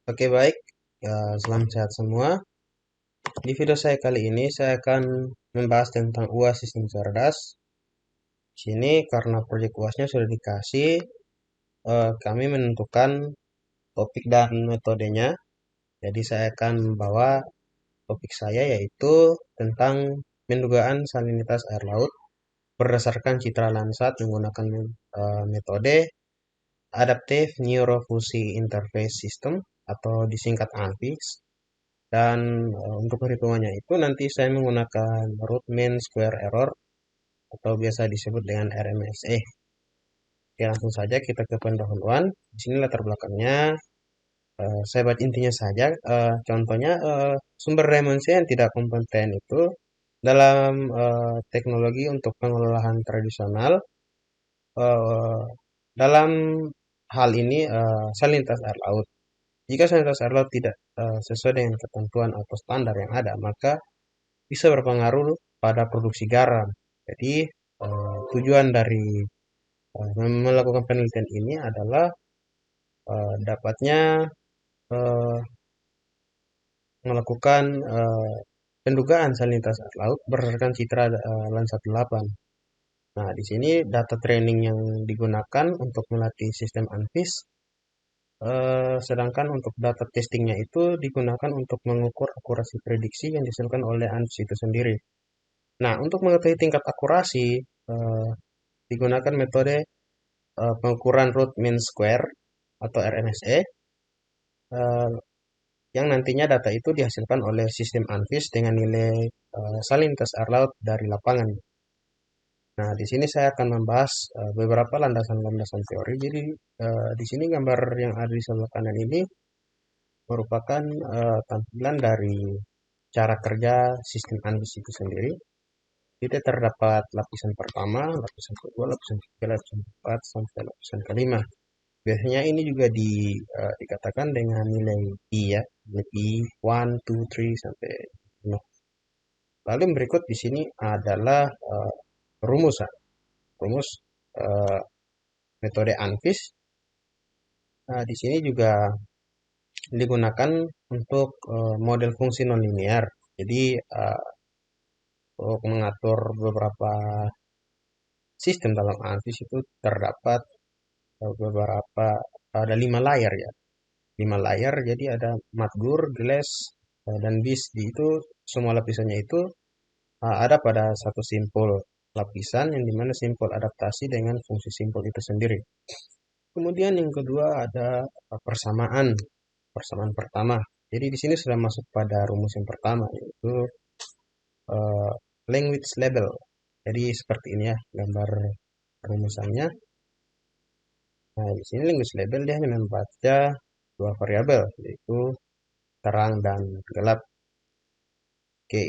Oke baik, selamat sehat semua. Di video saya kali ini saya akan membahas tentang UAS sistem cerdas. Di sini karena proyek UASnya sudah dikasih, kami menentukan topik dan metodenya. Jadi saya akan membawa topik saya yaitu tentang pendugaan salinitas air laut berdasarkan citra Landsat menggunakan metode Adaptive Neurofusi Interface System atau disingkat ANFIS. Dan untuk perhitungannya itu nanti saya menggunakan root mean square error atau biasa disebut dengan RMSE. Oke, langsung saja kita ke pendahuluan. Di sini latar belakangnya saya buat intinya saja. Contohnya sumber daya manusia yang tidak kompeten itu dalam teknologi untuk pengelolaan tradisional eh, dalam hal ini salinitas air laut. Jika salinitas air laut tidak sesuai dengan ketentuan atau standar yang ada, maka bisa berpengaruh pada produksi garam. Jadi, tujuan dari melakukan penelitian ini adalah dapatnya eh, melakukan pendugaan salinitas air laut berdasarkan citra Landsat 8. Nah, di sini data training yang digunakan untuk melatih sistem ANFIS, sedangkan untuk data testingnya itu digunakan untuk mengukur akurasi prediksi yang dihasilkan oleh ANFIS itu sendiri. Nah, untuk mengetahui tingkat akurasi, digunakan metode pengukuran root mean square atau RMSE eh, yang nantinya data itu dihasilkan oleh sistem ANFIS dengan nilai salinitas air laut dari lapangan. Nah, di sini saya akan membahas beberapa landasan-landasan teori. Jadi, di sini gambar yang ada di sebelah kanan ini merupakan tampilan dari cara kerja sistem ANFIS itu sendiri. Kita terdapat lapisan pertama, lapisan kedua, lapisan ketiga, lapisan keempat, sampai lapisan kelima. Biasanya ini juga dikatakan dengan nilai I ya, nilai I 1, 2, 3 sampai 5. Lalu berikut di sini adalah rumus ya. Rumus eh, metode ANFIS. Nah, di sini juga digunakan untuk model fungsi nonlinear. Jadi untuk mengatur beberapa sistem dalam ANFIS itu terdapat beberapa ada 5 layar ya. 5 layar, jadi ada Madgur, Glass, dan BIS. Itu semua lapisannya itu ada pada satu simpul lapisan yang dimana simpul adaptasi dengan fungsi simpul itu sendiri. Kemudian yang kedua ada persamaan, persamaan pertama. Jadi di sini sudah masuk pada rumus yang pertama yaitu uh, language label. Jadi seperti ini ya gambar rumusannya. Nah, di sini language label dia hanya membaca dua variabel yaitu terang dan gelap. Oke,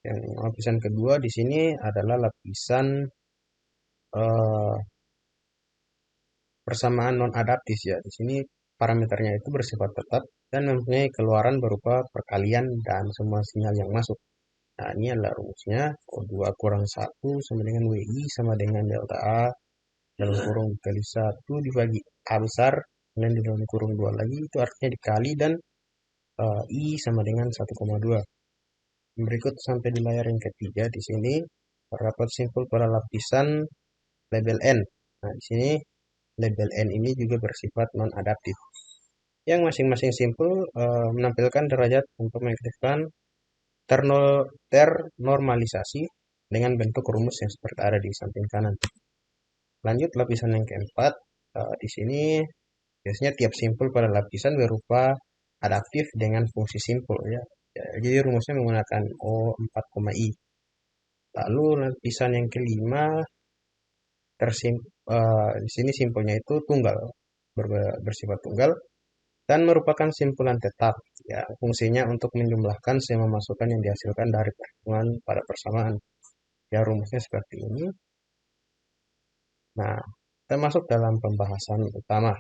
yang lapisan kedua di sini adalah lapisan eh, persamaan non-adaptif ya. Di sini parameternya itu bersifat tetap dan mempunyai keluaran berupa perkalian dan semua sinyal yang masuk. Nah, ini adalah rumusnya. O2 kurang 1 sama dengan WI sama dengan delta A dalam kurung dikali 1 dibagi A besar dan di dalam kurung 2 lagi itu artinya dikali dan I sama dengan 1,2. Berikut sampai di layar yang ketiga di sini terdapat simpul pada lapisan label N. Nah, di sini label N ini juga bersifat non-adaptif. Yang masing-masing simpul menampilkan derajat untuk mengaktifkan ternormalisasi dengan bentuk rumus yang seperti ada di samping kanan. Lanjut lapisan yang keempat, di sini biasanya tiap simpul pada lapisan berupa adaptif dengan fungsi simpul ya. Jadi rumusnya menggunakan O4, I. Lalu lapisan yang kelima di sini simpulnya itu tunggal, bersifat tunggal dan merupakan simpulan tetap. Ya, fungsinya untuk menjumlahkan semua masukan yang dihasilkan dari perhitungan pada persamaan. Ya, rumusnya seperti ini. Nah, kita masuk dalam pembahasan utama.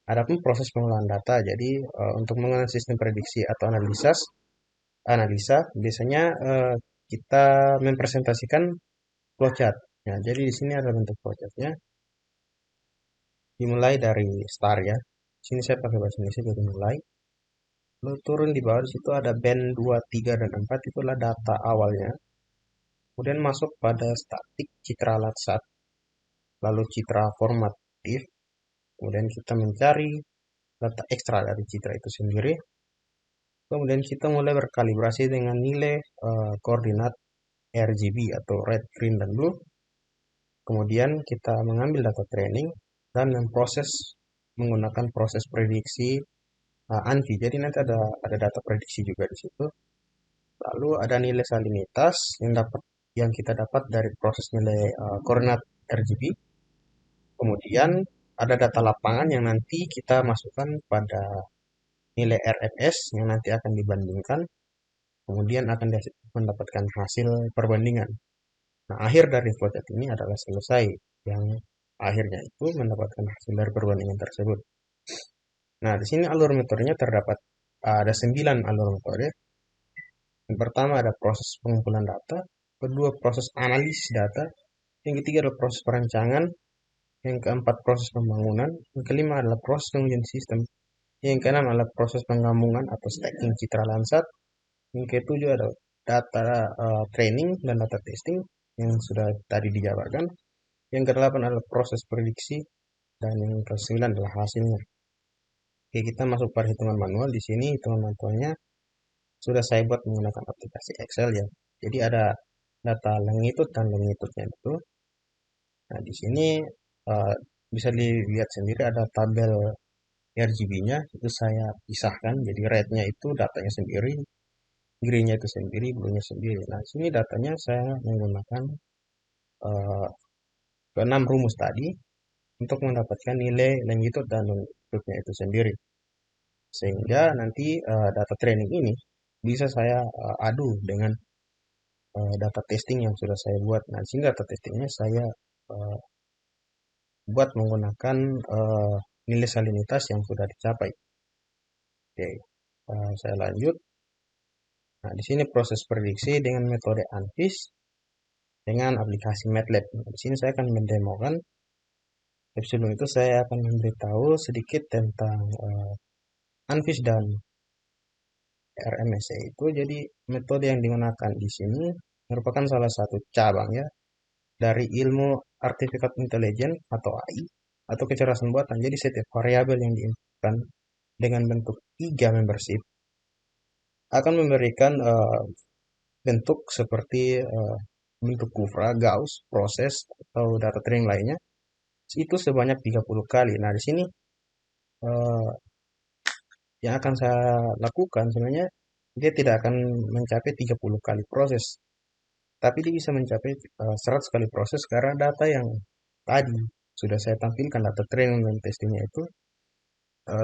Adapun proses pengolahan data, jadi untuk mengenal sistem prediksi atau analisa biasanya kita mempresentasikan flowchart. Ya, jadi di sini ada bentuk flowchartnya. Dimulai dari start ya. Sini saya pakai bahasa Indonesia jadi mulai. Lalu turun di bawah di situ ada band 2, 3, dan 4 itulah data awalnya. Kemudian masuk pada statik citra latsat, lalu citra formatif. Kemudian kita mencari data ekstra dari citra itu sendiri. Kemudian kita mulai berkalibrasi dengan nilai koordinat RGB atau red, green, dan blue. Kemudian kita mengambil data training dan memproses menggunakan proses prediksi ANSI. Jadi nanti ada data prediksi juga di situ. Lalu ada nilai salinitas yang kita dapat dari proses nilai koordinat RGB. Kemudian ada data lapangan yang nanti kita masukkan pada nilai RMS yang nanti akan dibandingkan. Kemudian akan mendapatkan hasil perbandingan. Nah, akhir dari flowchart ini adalah selesai, yang akhirnya itu mendapatkan hasil dari perbandingan tersebut. Nah, di sini alur metodenya terdapat ada 9 alur metode. Yang pertama ada proses pengumpulan data, kedua proses analisis data, yang ketiga adalah proses perancangan, yang keempat proses pembangunan, yang kelima adalah proses pengujian sistem, yang keenam adalah proses penggabungan atau stacking citra Landsat, yang ketujuh adalah data training dan data testing yang sudah tadi dijabarkan, yang kedelapan adalah proses prediksi, dan yang kesembilan adalah hasilnya. Oke, kita masuk pada hitungan manual. Di sini hitungan manualnya sudah saya buat menggunakan aplikasi Excel ya. Jadi ada data longitude dan longitude-nya itu. Nah, di sini eh, bisa dilihat sendiri ada tabel RGB-nya, itu saya pisahkan. Jadi red-nya itu datanya sendiri, green-nya itu sendiri, blue-nya sendiri. Nah, di sini datanya saya menggunakan eh, keenam rumus tadi untuk mendapatkan nilai longitude dan longitude-nya itu sendiri. Sehingga nanti data training ini bisa saya adu dengan data testing yang sudah saya buat. Nah, sehingga data testingnya saya uh, buat menggunakan nilai salinitas yang sudah dicapai. Oke, saya lanjut. Nah, di sini proses prediksi dengan metode ANFIS dengan aplikasi MATLAB. Nah, di sini saya akan mendemokan. Tapi sebelum itu saya akan memberitahu sedikit tentang ANFIS dan RMSE itu. Jadi metode yang digunakan di sini merupakan salah satu cabang ya dari ilmu artificial intelligence atau AI atau kecerdasan buatan. Jadi setiap variabel yang diinputkan dengan bentuk tiga membership akan memberikan bentuk seperti bentuk kufra, Gauss, proses atau data training lainnya itu sebanyak 30 kali. Nah, di sini eh, yang akan saya lakukan sebenarnya dia tidak akan mencapai 30 kali proses, tapi dia bisa mencapai 100 kali proses karena data yang tadi sudah saya tampilkan, data training dan testingnya itu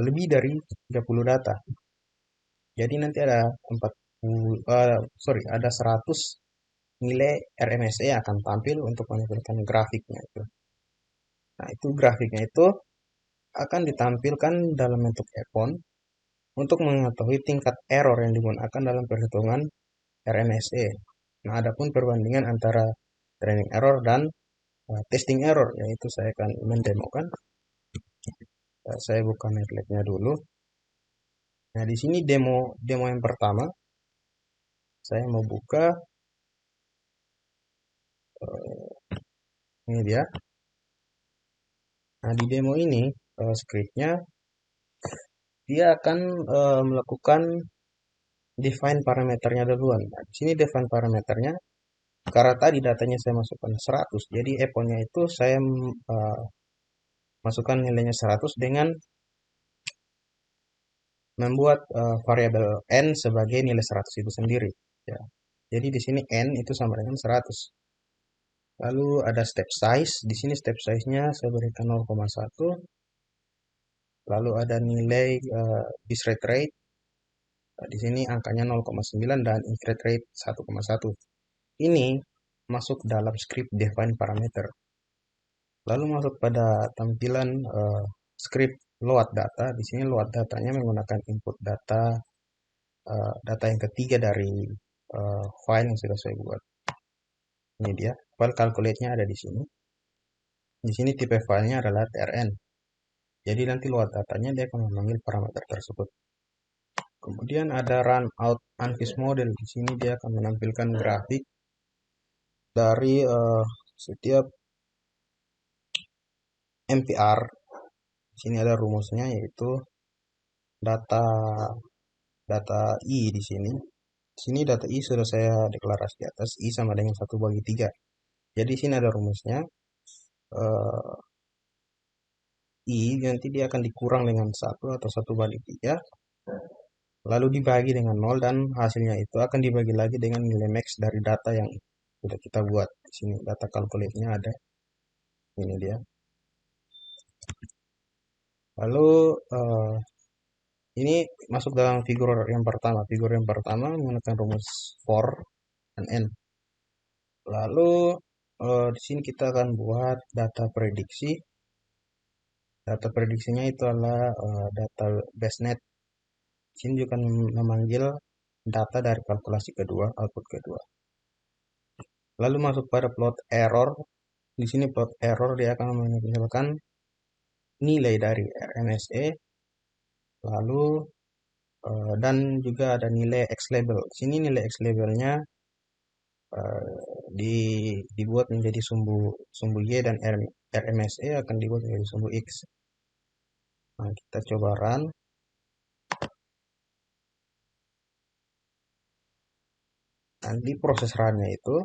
lebih dari 30 data. Jadi nanti ada 40, ada 100 nilai RMSE yang akan tampil untuk menampilkan grafiknya itu. Nah, itu grafiknya itu akan ditampilkan dalam bentuk icon untuk mengetahui tingkat error yang digunakan dalam perhitungan RMSE. Nah, adapun perbandingan antara training error dan testing error, yaitu saya akan mendemokan. Saya buka MATLAB-nya dulu. Nah, di sini demo demo yang pertama, saya mau buka ini dia. Nah, di demo ini scriptnya dia akan melakukan define parameternya duluan. Nah, di sini define parameternya karena tadi datanya saya masukkan 100, jadi eponya itu saya masukkan nilainya 100 dengan membuat variabel n sebagai nilai 100 itu sendiri. Ya. Jadi di sini n itu sama dengan 100. Lalu ada step size. Di sini step size-nya saya berikan 0,1. Lalu ada nilai bitrate rate. Nah, di sini angkanya 0,9 dan increment rate 1,1. Ini masuk dalam script define parameter. Lalu masuk pada tampilan script load data. Di sini load datanya menggunakan input data data yang ketiga dari file yang sudah saya buat. Ini dia, file calculate-nya ada di sini. Di sini tipe filenya adalah trn. Jadi nanti load datanya dia akan memanggil parameter tersebut. Kemudian ada run out unfish model. Di sini dia akan menampilkan grafik dari setiap MPR. Di sini ada rumusnya yaitu data data I di sini. Di sini data I sudah saya deklarasi di atas, I sama dengan 1/3. Jadi di sini ada rumusnya. eh, I nanti dia akan dikurang dengan 1 atau 1/3, lalu dibagi dengan 0, dan hasilnya itu akan dibagi lagi dengan nilai max dari data yang sudah kita buat. Di sini data calculate-nya ada. Ini dia. Lalu ini masuk dalam figur yang pertama. Figur yang pertama menggunakan rumus for dan n. Lalu di sini kita akan buat data prediksi. Data prediksinya itu adalah data basenet. Di sini juga memanggil data dari kalkulasi kedua, output kedua. Lalu masuk pada plot error. Di sini plot error dia akan menampilkan nilai dari RMSE, lalu dan juga ada nilai X label. Di sini nilai X labelnya dibuat menjadi sumbu Y, dan RMSE akan dibuat menjadi sumbu X. Nah, kita coba run. Nanti proses runnya itu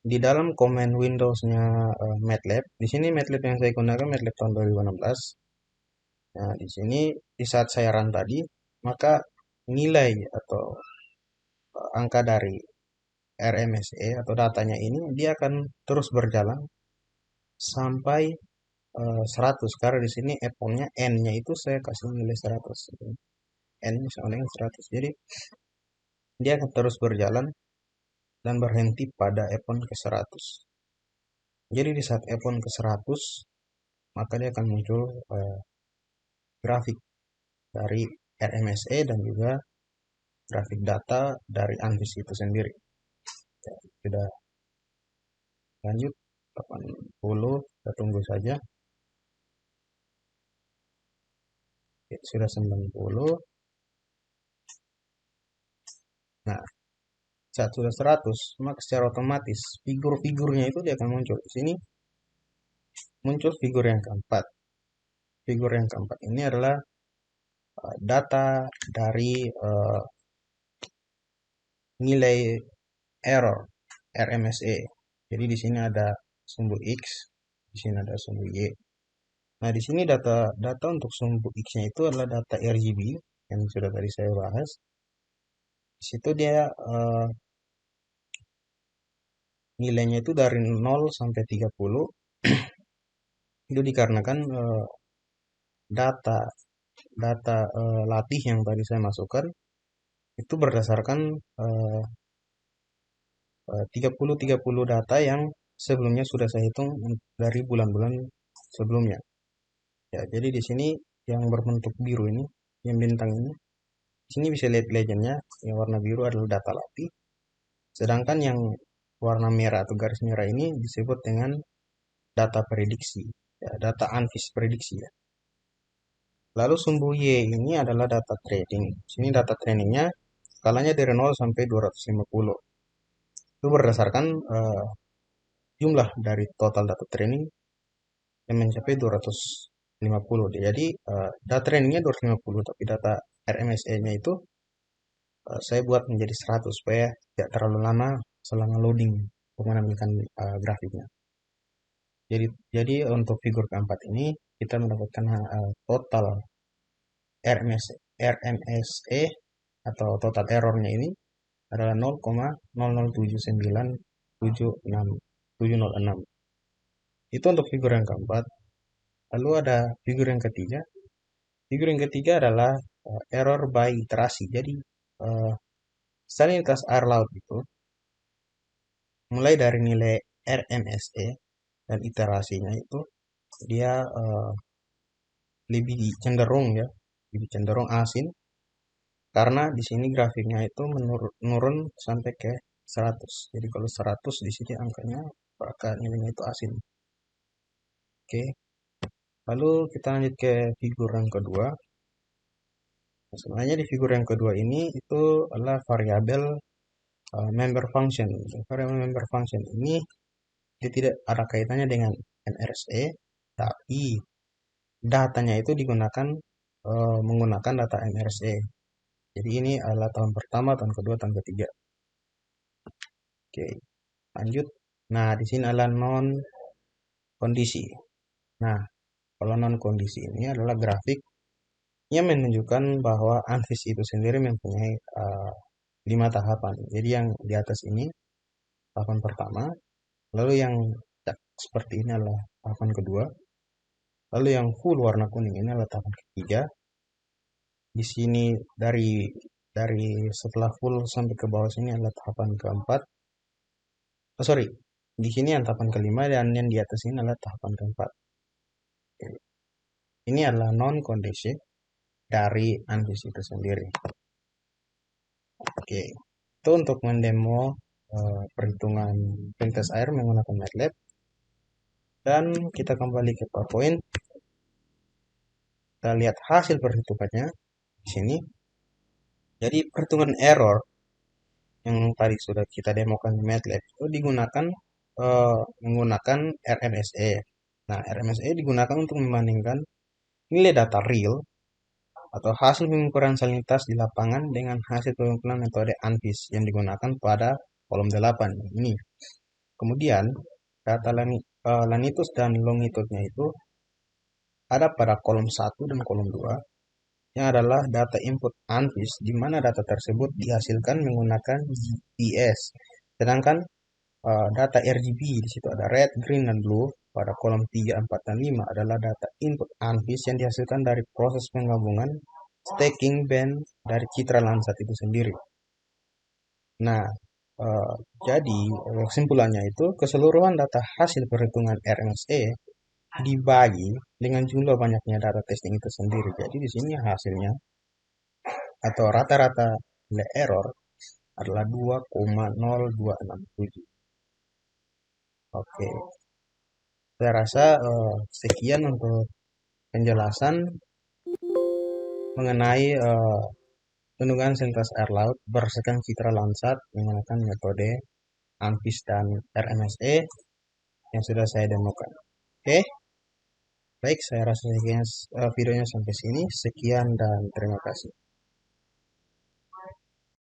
di dalam command Windows-nya MATLAB. Di sini MATLAB yang saya gunakan MATLAB tahun 2016. Nah, di sini di saat saya run tadi, maka nilai atau angka dari RMSE atau datanya ini dia akan terus berjalan sampai 100, karena di sini epochnya n-nya itu saya kasih nilai 100. N-nya sama dengan 100. Jadi dia akan terus berjalan dan berhenti pada epoch ke 100. Jadi di saat epoch ke 100, maka dia akan muncul grafik dari RMSE dan juga grafik data dari ANVIS itu sendiri. Ya, sudah lanjut 80, kita tunggu saja. Ya, sudah 90. Nah, saat sudah 100, maka secara otomatis figur-figurnya itu dia akan muncul. Di sini muncul figur yang keempat. Figur yang keempat ini adalah data dari nilai error RMSE. Jadi di sini ada sumbu X, di sini ada sumbu Y. Nah, di sini data untuk sumbu X-nya itu adalah data RGB yang sudah tadi saya bahas. Di situ dia nilainya itu dari 0 sampai 30. Itu dikarenakan data data latih yang tadi saya masukkan itu berdasarkan 30 data yang sebelumnya sudah saya hitung dari bulan-bulan sebelumnya. Ya, jadi di sini yang berbentuk biru ini, yang bintang ini, di sini bisa lihat legendnya. Yang warna biru adalah data latih, sedangkan yang warna merah atau garis merah ini disebut dengan data prediksi, ya, data ANVIS prediksi ya. Lalu sumbu Y ini adalah data training. Sini data trainingnya skalanya dari 0 sampai 250. Itu berdasarkan jumlah dari total data training yang mencapai 250. Jadi data trainingnya 250, tapi data RMSE-nya itu saya buat menjadi 100 supaya tidak terlalu lama selama loading untuk menampilkan grafiknya. Jadi untuk figur keempat ini kita mendapatkan total RMSE atau total errornya ini adalah 0,007976706. Itu untuk figur yang keempat. Lalu ada figur yang ketiga. Figur yang ketiga adalah error by iterasi. Jadi salinitas air laut itu mulai dari nilai RMSE dan iterasinya itu dia lebih cenderung ya, lebih cenderung asin, karena di sini grafiknya itu menurun sampai ke 100. Jadi kalau 100 di sini angkanya maka nilainya itu asin. Oke. Lalu kita lanjut ke figur yang kedua. Nah, sebenarnya di figur yang kedua ini itu adalah variabel member function. Variabel member function ini dia tidak ada kaitannya dengan NRSE, tapi datanya itu digunakan menggunakan data NRSE. Jadi ini adalah tahun pertama, tahun kedua, tahun ketiga. Oke, lanjut. Nah, di sini adalah non kondisi. Nah, kalau non kondisi ini adalah grafik yang menunjukkan bahwa ANFIS itu sendiri mempunyai 5 tahapan. Jadi yang di atas ini tahapan pertama, lalu yang seperti ini adalah tahapan kedua, lalu yang full warna kuning ini adalah tahapan ketiga. Di sini dari setelah full sampai ke bawah sini adalah tahapan keempat. Oh, sorry, di sini yang tahapan kelima dan yang di atas ini adalah tahapan keempat. Ini adalah non kondisi dari ANFIS itu sendiri. Oke, itu untuk mendemo perhitungan pintas air menggunakan MATLAB. Dan kita kembali ke PowerPoint. Kita lihat hasil perhitungannya di sini. Jadi perhitungan error yang tadi sudah kita demokan di MATLAB itu digunakan menggunakan RMSE. Nah, RMSE digunakan untuk membandingkan nilai data real atau hasil pengukuran salinitas di lapangan dengan hasil pengukuran metode ANFIS yang digunakan pada kolom 8 ini. Kemudian data lanitus dan longitudnya itu ada pada kolom 1 dan kolom 2 yang adalah data input ANFIS di mana data tersebut dihasilkan menggunakan GPS. Sedangkan data RGB di situ ada red, green, dan blue. Pada kolom 3, 4, dan 5 adalah data input ANFIS yang dihasilkan dari proses penggabungan stacking band dari citra Landsat itu sendiri. Nah, eh, jadi kesimpulannya itu keseluruhan data hasil perhitungan RMSE dibagi dengan jumlah banyaknya data testing itu sendiri. Jadi di sini hasilnya atau rata-rata nilai error adalah 2,0267. Oke, saya rasa sekian untuk penjelasan mengenai bendungan salinitas air laut berdasarkan citra Landsat menggunakan metode ANFIS dan RMSE yang sudah saya demokan. Oke, baik, saya rasa sekian videonya sampai sini. Sekian dan terima kasih.